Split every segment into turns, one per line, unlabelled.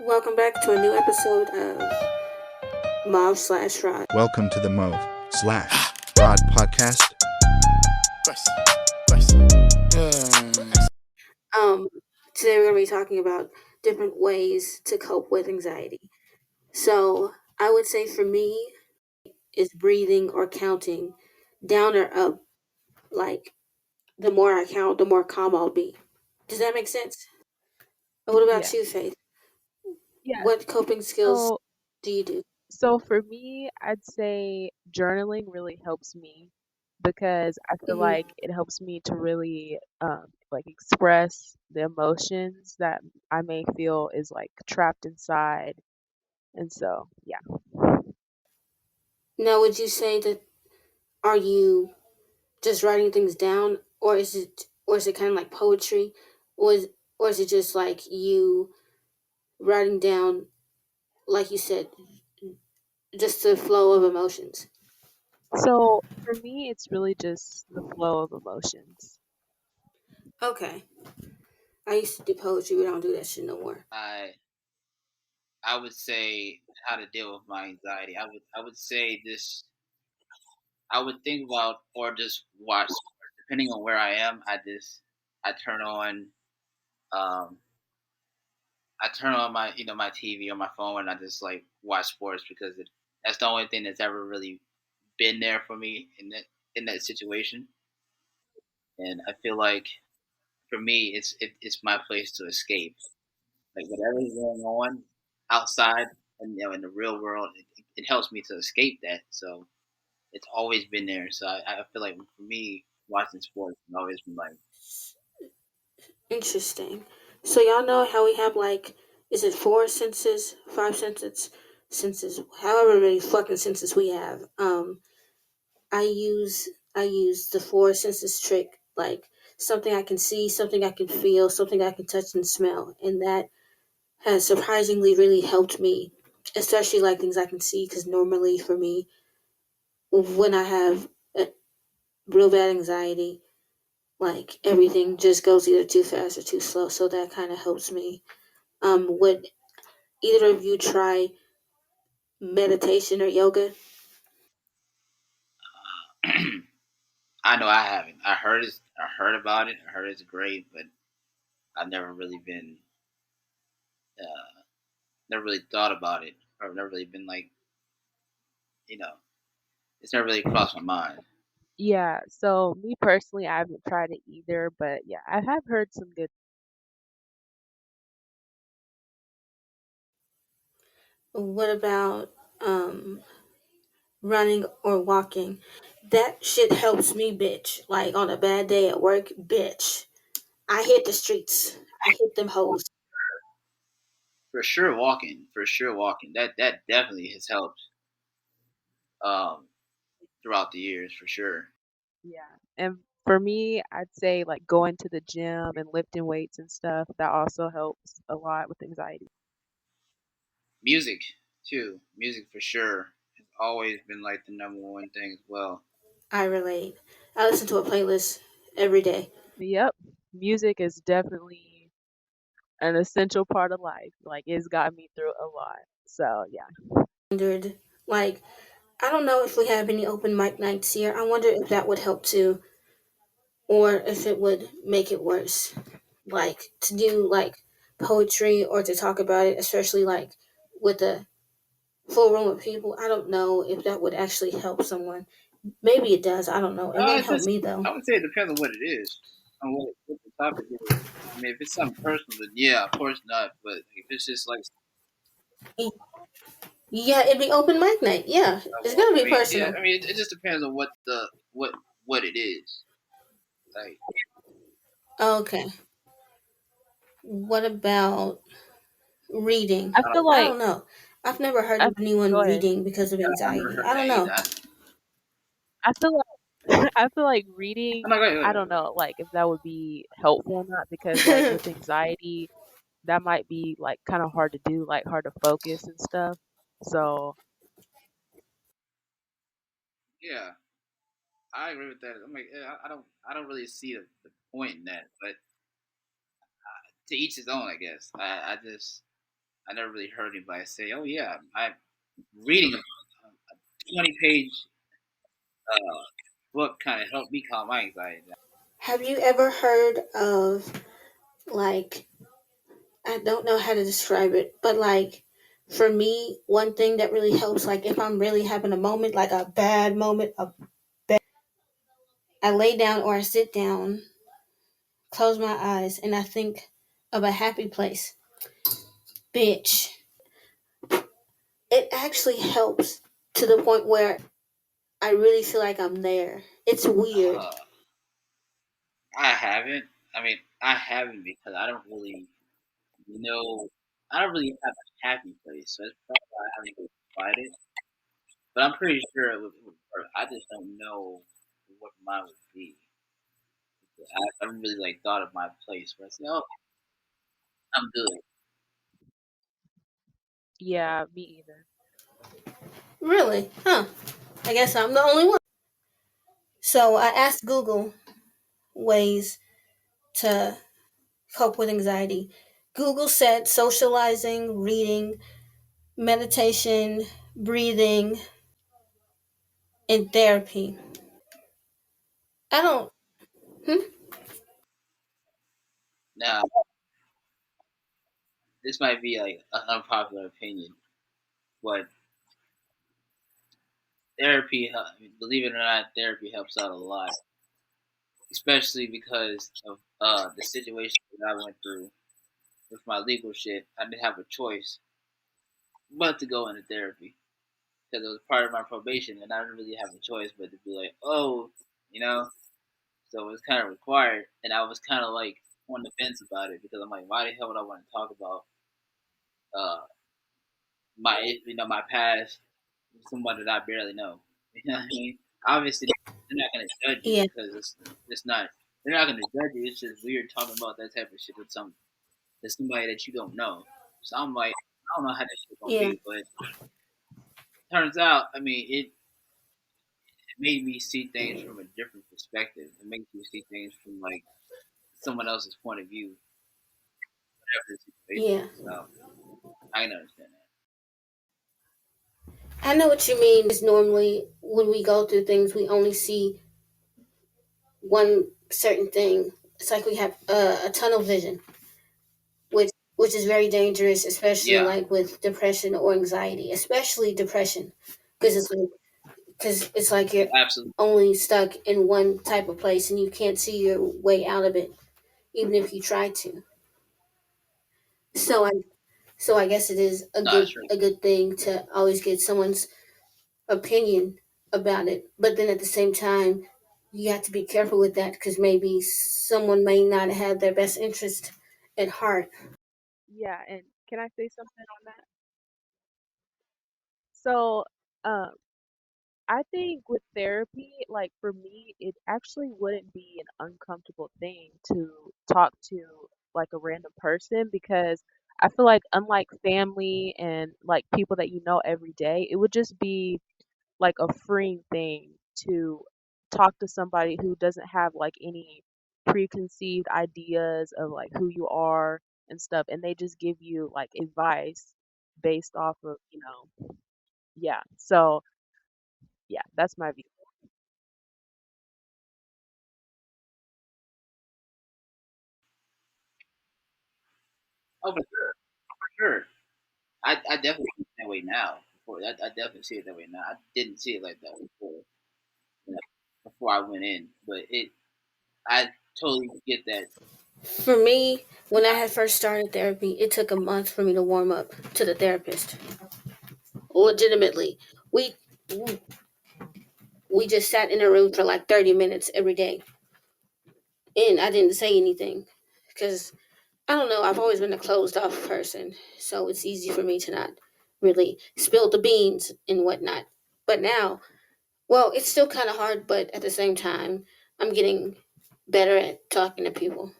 Welcome back to a new episode of Mom slash Rod.
Welcome to the Mauve slash Rod podcast.
First, first.
Um, Today we're going to be talking about different ways to cope with anxiety. So I would say for me is breathing or counting down or up. Like the more I count, the more calm I'll be. Does that make sense? What about
Yeah.
you, Faith?
Yeah.
What coping skills
So
do you do?
so for me, I'd say journaling really helps me because I feel
Hmm.
like it helps me to really like express the emotions that I may feel is like trapped inside. And so, yeah.
Now, would you say that are you just writing things down, or is it kind of like poetry, or is it just like you writing down, like you said, just the flow of emotions?
So for me, it's really just the flow of emotions.
Okay, I used to do poetry, but I don't do that shit no more.
I would say how to deal with my anxiety. I would say this. I would think about or just watch. Depending on where I am, I turn on um I turn on my my TV or my phone and I just like watch sports because that's the only thing that's ever really been there for me in that situation. And I feel like for me, it's my place to escape. Like whatever's going on outside and in the real world, it helps me to escape that. So it's always been there. So I feel like for me, watching sports has always been like
Interesting. So y'all know how we have like, is it four senses, five senses, however many fucking senses we have. I use I use the four senses trick, like something I can see, something I can feel, something I can touch and smell, and that has surprisingly really helped me, especially like things I can see. Because normally for me, when I have a real bad anxiety, like everything just goes either too fast or too slow. So that kind of helps me. Would either of you try meditation or yoga?
I know I haven't. I heard about it. I heard it's great, but I've never really been never really thought about it or never really been like you know it's never really crossed my mind.
Yeah, so me personally, I haven't tried it either, but yeah, I have heard some good.
What about um running or walking? That shit helps me, bitch. Like on a bad day at work, bitch. I hit the streets. I hit them hoes.
For sure walking. That definitely has helped um, throughout the years for sure.
Yeah. And for me, I'd say like going to the gym and lifting weights and stuff, that also helps a lot with anxiety.
Music too. Music for sure has always been like the number one thing as well.
I relate. I listen to a playlist every day.
Yep. Music is definitely an essential part of life. Like it's got me through a lot. So, yeah.
Wondered, like, I don't know if we have any open mic nights here. I wonder if that would help too, or if it would make it worse. Like to do like poetry or to talk about it, especially like with a full room of people. I don't know if that would actually help someone. Maybe it does. I don't know. It may
It
help
just
me though.
I would say it depends on what it is, on what the topic is. I mean, if it's something personal, then yeah, of course not. But if it's just like
Yeah, it'd be open mic night. Yeah, it's gonna
I
be
mean, yeah,
personal.
I mean, it just depends on what it is. Like
Okay. What about reading?
I
I don't,
feel
I
like
don't know. I've never heard
I
of anyone
go ahead.
reading because of
I've never
anxiety.
heard
I
that
don't know.
either.
I feel like I feel like reading,
I'm not going.
I don't know, like if that would be helpful or not because like with anxiety, that might be like kind of hard to do, like hard to focus and stuff. So,
Yeah, I agree with that. I'm like, I don't really see the point in that, but to each his own, I guess. I just I never really heard anybody say, "Oh yeah, I'm reading a 20-page uh, book kind of helped me calm my anxiety down."
Have you ever heard of, like, I don't know how to describe it, but like for me, one thing that really helps, like if I'm really having a moment, like a bad moment, I lay down or I sit down, close my eyes, and I think of a happy place. Bitch, it actually helps to the point where I really feel like I'm there. It's weird.
Uh, I haven't. I mean, I haven't because I don't really know. I don't really have a happy place, so it's probably why I haven't really tried it. But I'm pretty sure it would work. I just don't know what mine would be. I haven't really like thought of my place where I say, "Oh, I'm good."
Yeah, me either.
Really? Huh. I guess I'm the only one. So I asked Google ways to cope with anxiety. Google said socializing, reading, meditation, breathing, and therapy. I don't. Hmm?
Now, this might be like an unpopular opinion, but therapy, believe it or not, therapy helps out a lot, especially because of the situation that I went through with my legal shit. I didn't have a choice but to go into therapy because it was part of my probation, and I didn't really have a choice but to be like, oh, you know. So it was kind of required, and I was kind of like on the fence about it because I'm like, why the hell would I want to talk about uh, my past with someone that I barely know? You know what I mean? Obviously, they're not gonna judge you
Yeah,
because it's not. They're not gonna judge you. It's just weird talking about that type of shit with somebody that you don't know. So I'm like, I don't know how this shit gonna
yeah,
be, but turns out, I mean, it made me see things from a different perspective. It makes me see things from like someone else's point of view, whatever the situation.
yeah.
So I can understand that.
I know what you mean. Is normally when we go through things, we only see one certain thing. It's like we have a tunnel vision, which is very dangerous, especially
Yeah,
like with depression or anxiety, especially depression, because it's like you're
absolutely.
only stuck in one type of place and you can't see your way out of it, even if you try to. So I so I guess it is
No, that's right.
a good thing to always get someone's opinion about it. But then at the same time, you have to be careful with that because maybe someone may not have their best interest at heart.
Yeah, and can I say something on that? So, um, I think with therapy, like for me, it actually wouldn't be an uncomfortable thing to talk to like a random person because I feel like unlike family and like people that you know every day, it would just be like a freeing thing to talk to somebody who doesn't have like any preconceived ideas of like who you are and stuff, and they just give you like advice based off of, yeah. So, yeah, that's my view.
Oh, for sure. I definitely see it that way now. Before I definitely see it that way now. I didn't see it like that before. You know, before I went in, but I totally get that.
For me, when I had first started therapy, it took a month for me to warm up to the therapist. Legitimately, we we just sat in a room for like 30 minutes every day, and I didn't say anything because I don't know. I've always been a closed off person, so it's easy for me to not really spill the beans and whatnot. But now, well, it's still kind of hard, but at the same time, I'm getting better at talking to people.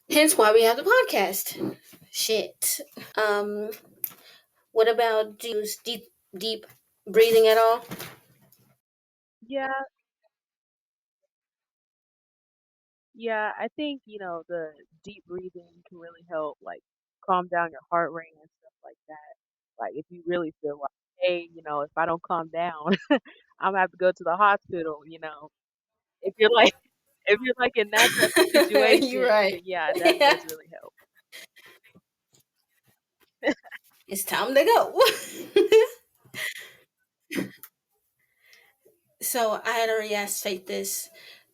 Hence why we have the podcast. Shit. Um, what about, do you use deep breathing at all?
Yeah, yeah, I think, the deep breathing can really help like calm down your heart rate and stuff Like if you really feel like, hey, if I don't calm down, I'm gonna have to go to the hospital. If you're like if you're like in that type of
You're
situation,
right.
then yeah, that does really help.
It's time to go. So I had already asked Faith this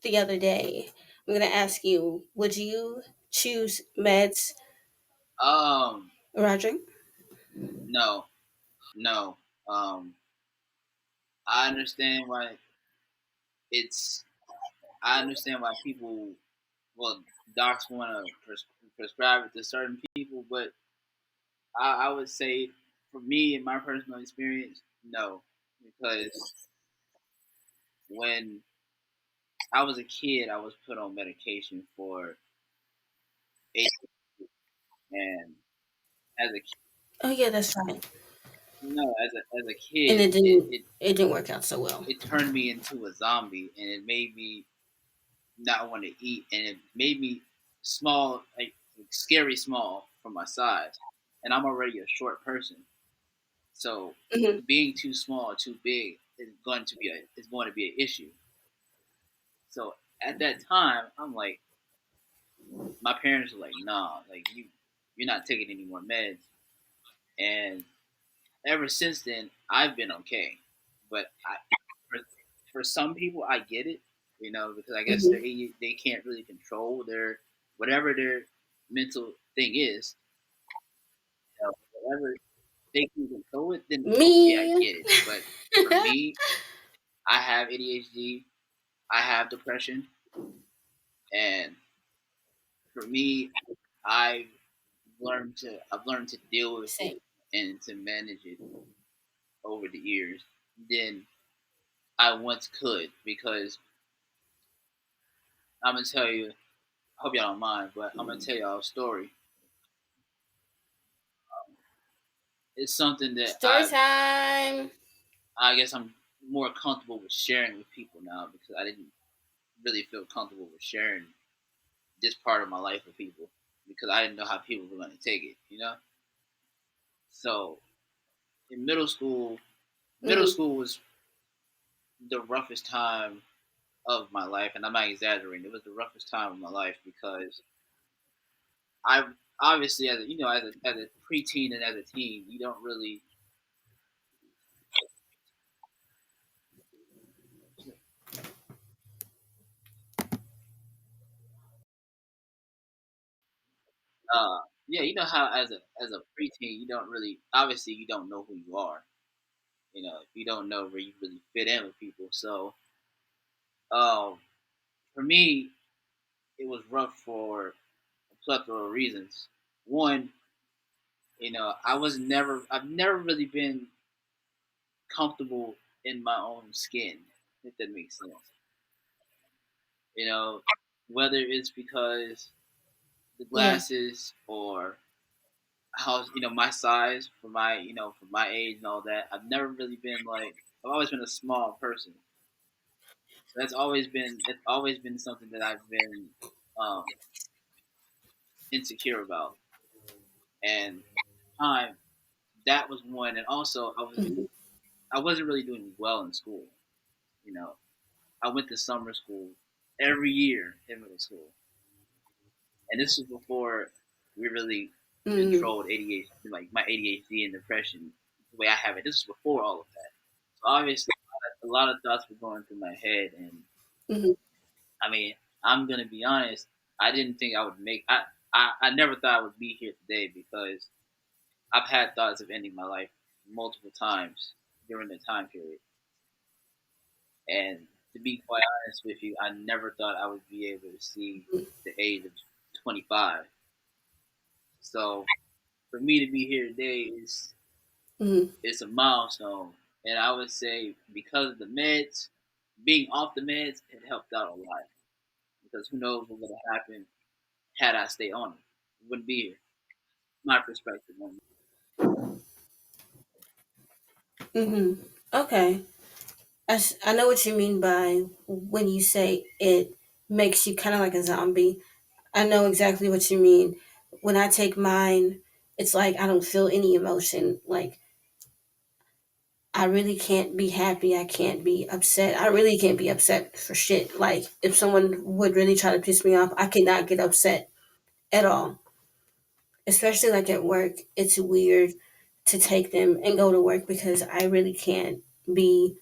the other day. I'm gonna ask you: would you choose meds,
Um,
Roger?
no, no. Um, I understand why it's. I understand why people, well, docs want to prescribe it to certain people, but I would say, for me, in my personal experience, no, because when I was a kid, I was put on medication for ADHD, and as a
Oh yeah, that's right.
no, as a
And
kid,
it didn't work out so well.
it turned me into a zombie, and it made me not want to eat, and it made me small, like scary small for my size, and I'm already a short person, so
Hmm.
being too small or too big is going to be an issue. So at that time, I'm like, my parents were like, nah, like you're not taking any more meds, and ever since then, I've been okay. But for, for some people, I get it, because I guess
Hmm.
they can't really control their whatever their mental thing is. Whatever they can control it, then okay, I
Me.
get it. But for me, I have ADHD, I have depression, and for me, I've I've learned to deal with it
Same.
and to manage it over the years than I once could, because I'm gonna tell you. I hope y'all don't mind, but I'm gonna tell y'all a story. It's something that
Story time.
I guess I'm more comfortable with sharing with people now, because I didn't really feel comfortable with sharing this part of my life with people, because I didn't know how people were gonna take it. So in middle
Hmm.
school was the roughest time of my life, and I'm not exaggerating. It was the roughest time of my life, because I obviously, as a, as a preteen and as a teen, you don't really yeah, you know how as a preteen, you don't really, obviously you don't know who you are. You don't know where you really fit in with people. So um, for me, it was rough for a plethora of reasons. One, I've never really been comfortable in my own skin, if that makes sense. You know, whether it's because the
Yeah.
glasses or how my size for my age and all that. I've always been a small person. So that's always been something that I've been um, insecure about. And time that was one, and also
Hmm.
I wasn't really doing well in school. You know, I went to summer school every year in middle school, and this was before we really
Hmm.
controlled ADHD, like my ADHD and depression the way I have it. This was before all of that. So obviously, a lot of thoughts were going through my head, and
Hmm.
I mean, I'm gonna be honest. I didn't think I would make. I never thought I would be here today, because I've had thoughts of ending my life multiple times during the time period. And to be quite honest with you, I never thought I would be able to see the age of 25. So for me to be here today is
Hmm.
it's a milestone. And I would say, because of the meds, being off the meds, it helped out a lot. Because who knows what would have happened had I stayed on it. It wouldn't be here. My perspective on it.
Hmm. Okay. I know what you mean by when you say it makes you kind of like a zombie. I know exactly what you mean. When I take mine, it's like I don't feel any emotion. Like I really can't be happy. I can't be upset. I really can't be upset for shit. Like, if someone would really try to piss me off, I cannot get upset at all. Especially like at work. It's weird to take them and go to work because I really can't be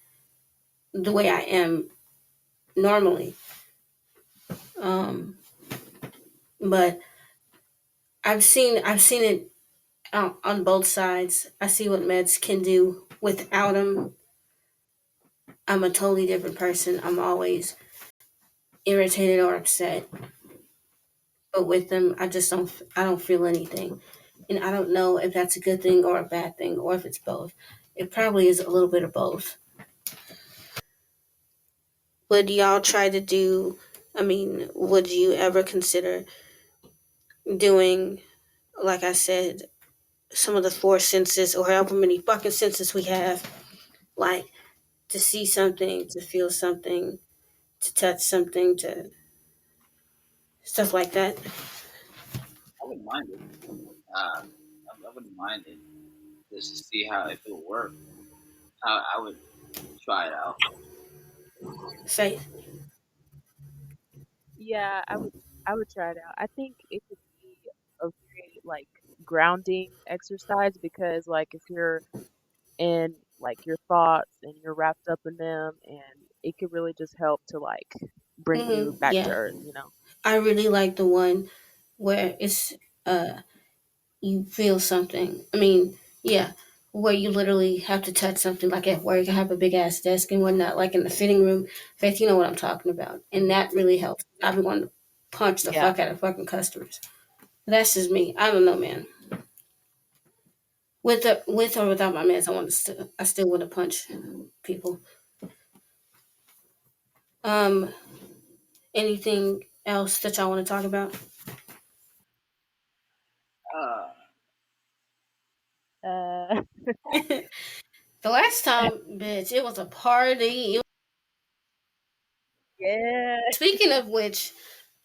the way I am normally. Um, but I've seen it on both sides. I see what meds can do without them. I'm a totally different person. I'm always irritated or upset. But with them, I don't feel anything. And I don't know if that's a good thing or a bad thing or if it's both. It probably is a little bit of both. Would y'all try to do, I mean, would you ever consider doing, like I said, some of the four senses or however many fucking senses we have, like to see something, to feel something, to touch something, to stuff like that?
I wouldn't mind it. I wouldn't mind it just to see how if it would work. I would try it out.
Faith.
Yeah, I would try it out. I think it could be a very like grounding exercise because like if you're in like your thoughts and you're wrapped up in them and it could really just help to like bring you back to
Yeah.
earth, you know.
I really like the one where it's uh you feel something. I mean, yeah, where you literally have to touch something like at work. I have a big ass desk and whatnot, like in the fitting room. Faith, you know what I'm talking about. And that really helps. I've been wanting to punch the
Yeah.
fuck out of fucking customers. That's just me. I don't know, man. With or without my meds, I still want to punch people. Um, anything else that y'all want to talk about?
Uh,
Uh
The last time, bitch, it was a party.
yeah.
Speaking of which,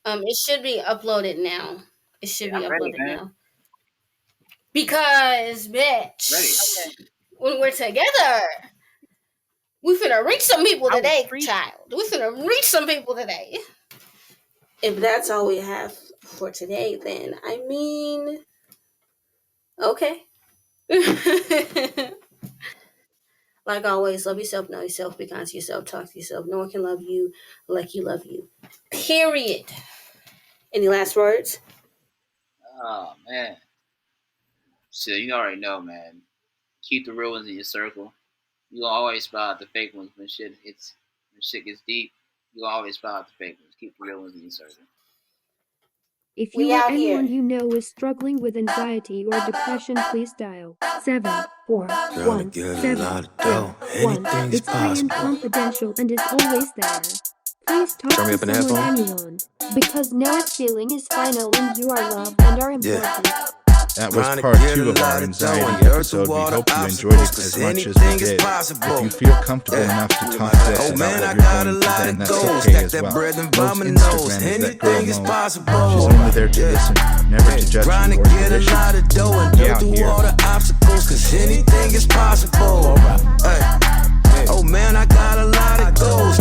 it should be uploaded now. It should be
I'm ready,
uploaded
man.
now. Because, bitch,
Ready.
Okay.
when we're together, we finna reach some people
I was
today,
preaching.
child. We finna reach some people today. If that's all we have for today, then I mean, okay. Like always, love yourself, know yourself, be kind to yourself, talk to yourself. No one can love you like you love you. Period. Any last words?
Oh man. So you already know, man. Keep the real ones in your circle. You always spot the fake ones when shit gets deep. You always spot the fake ones. Keep the real ones in your circle.
If
We
you or
out
anyone
here.
you know is struggling with anxiety or depression, please dial 741-741. It's free and confidential and is always there. Please talk to someone, anyone, because no feeling is final and you are loved and are important.
That was part 2 of our anxiety episode. We hope you enjoyed it as much as we did. If you feel comfortable enough to talk to us about what you're going through, then that's okay as well. Mo's Instagram is that girl Mo. She's only there to listen, never to judge you or your issues. Be out here.
Cause anything is possible. Oh man, I got a lot of goals.